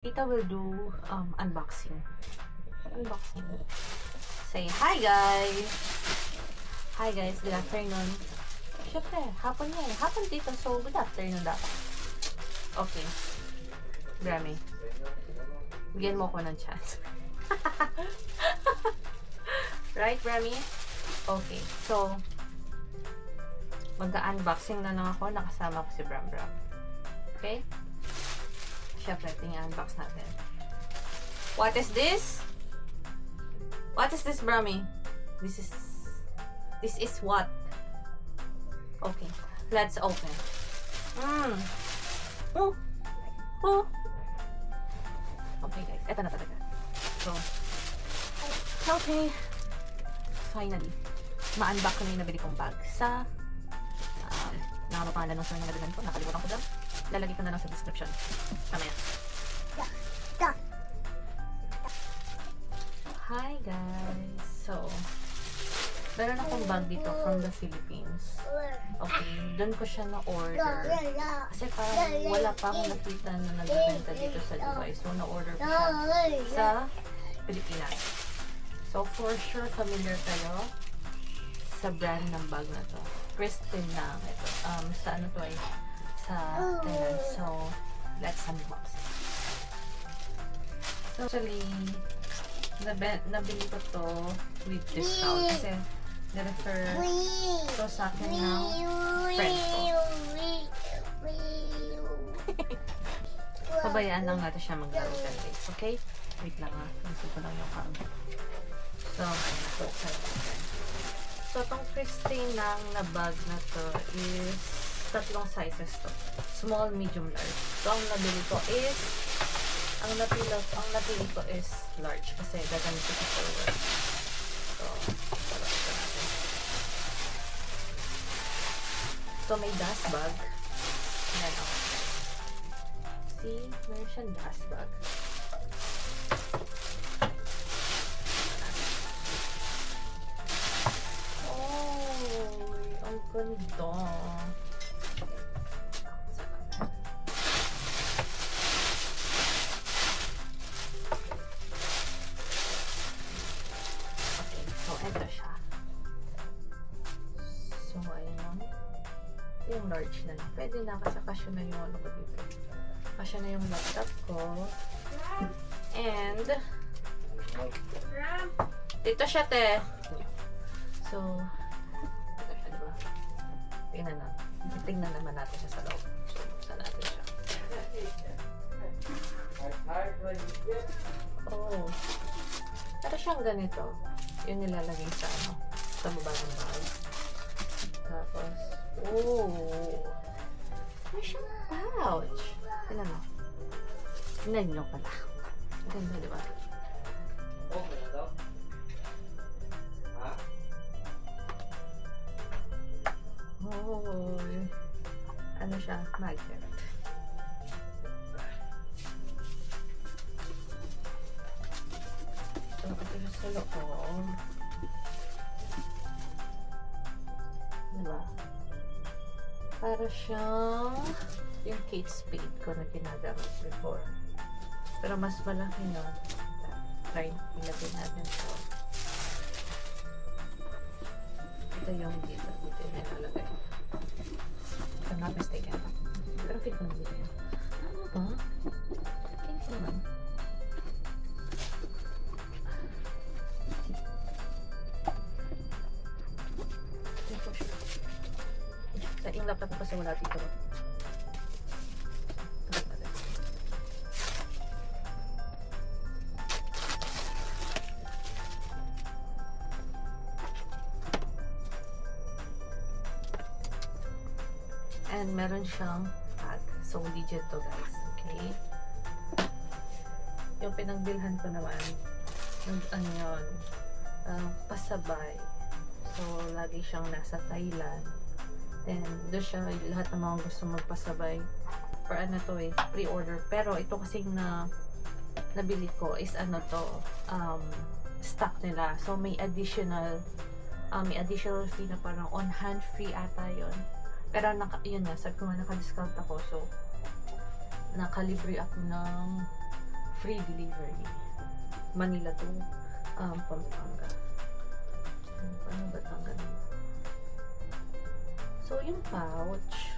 Tita will do unboxing. Say hi guys! Hi guys, good afternoon. Syempre, hapon yan. Hapon dito, so good afternoon dapat. Okay. Grammy. Bigyan mo ko ng chance. Right, Grammy? Okay, so mag-unboxing na lang ako. Nakasama ko si Bram Bram. Okay? Syempre, tingnan-unbox natin. What is this? What is this, Brahmi? This is what? Okay, let's open. Oh! Okay, guys. Eto na talaga. So, okay. Finally, ma-unbox ko na yung nabili kong bag sa nakakapangalan ng store na nabili ko. Nakalimutan ko lang. Lalagay ko na lang sa description. Mamaya. Hi guys! So, meron akong bag dito from the Philippines. Okay, doon ko siya na-order. Kasi parang wala pa akong nakita na nagbibenta dito sa Dubai. So, na-order ko siya sa Pilipinas. So, for sure, familiar kayo sa brand ng bag na to. Kristen lang ito. Sa ano to ay sa Thailand. So, let's unbox it. So, actually, nabili ko to with discount kasi na-refer to sa akin ng friend ko. Pabayaan lang natin siya maglaro guys. Okay? Wait lang ha. Gusto ko lang yung camera. So, so, itong Christine lang na bag na to is tatlong sizes to. Small, medium, large. So, ang nabili ko is ang napili ko is large kasi gagamit ko sa work. So, parang ito natin. So, may dust bag. Ayan ako. See? Meron siyang dust bag. Oh, ang ganda. Ito siya. So, ayun lang. Yung large na lang. Pwede na kasi kasya na yung ano ko dito. Kasya na yung laptop ko. And, dito siya, te. So, ito siya, diba? Tingnan na. Tingnan naman natin siya sa loob. So, buksan natin siya. Oh. Pero siyang ganito. Yun nilalagay sa ano, sa baba ng bag. Tapos, oh! May siyang pouch! Tignan mo. Tignan nyo pala. Ganda, di ba? Oh! Ano siya? Magnet. So, ito siya sa loob. Diba? Para siyang yung Kate Spade ko na ginagamit before. Pero mas malaki na. Try, ilagay natin ito. Ito yung dito. Dito yung nilalagay. If I'm not mistaken. Pero fit ko na dito yun. Ano ba? Kaya naman. Yung laptop ko kasi wala dito. And meron siyang tag. So, legit to guys. Okay? Yung pinagbilhan ko naman, yung ano yun, pasabay. So, lagi siyang nasa Thailand. And doon siya, lahat ng mga gusto magpasabay. For ano to eh, pre-order. Pero ito kasing nabili ko is ano to, stock nila. So may additional fee na parang on-hand free ata yun. Pero yun na, sabi ko nga naka-discount ako. So nakalibre ako ng free delivery. Manila to Pampanga. Paano ba tanggalin? So, yung pouch,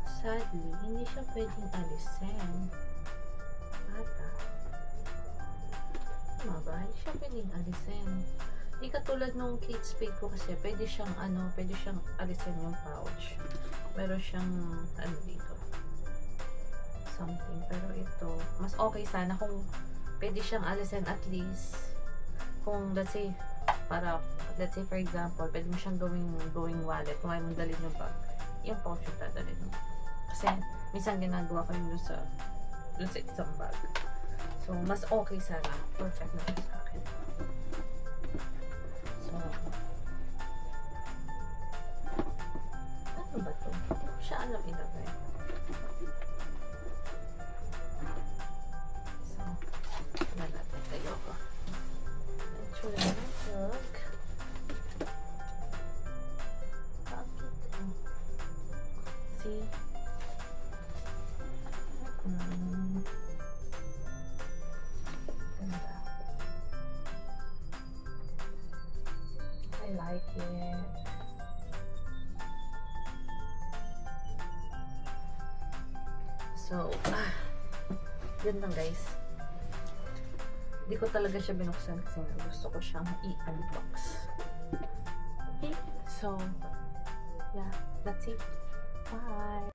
sadly, hindi siya pwedeng alisin. Ata. Tama ba? Hindi siya pwedeng alisin. Hindi katulad nung Kate Spade ko kasi pwede siyang alisin yung pouch. Meron siyang dito. Something. Pero ito, mas okay sana kung pwede siyang alisin at least kung let's say for example, pwede mo siyang going wallet kung ayaw mong dalhin yung bag. Yung pouch yung dadalhin mo. Kasi minsan ginagawa ko yun dun sa isang bag. So, mas okay sana. Perfect na sa akin. So, ano ba to? Hindi ko siya alam ilagay. So, natin tayo ko. Actually, look. See? Ganda. I like it. So, yun lang guys. Hindi ko talaga siya binuksan kasi gusto ko siyang i-unbox. Okay? So, yeah, that's it. Bye!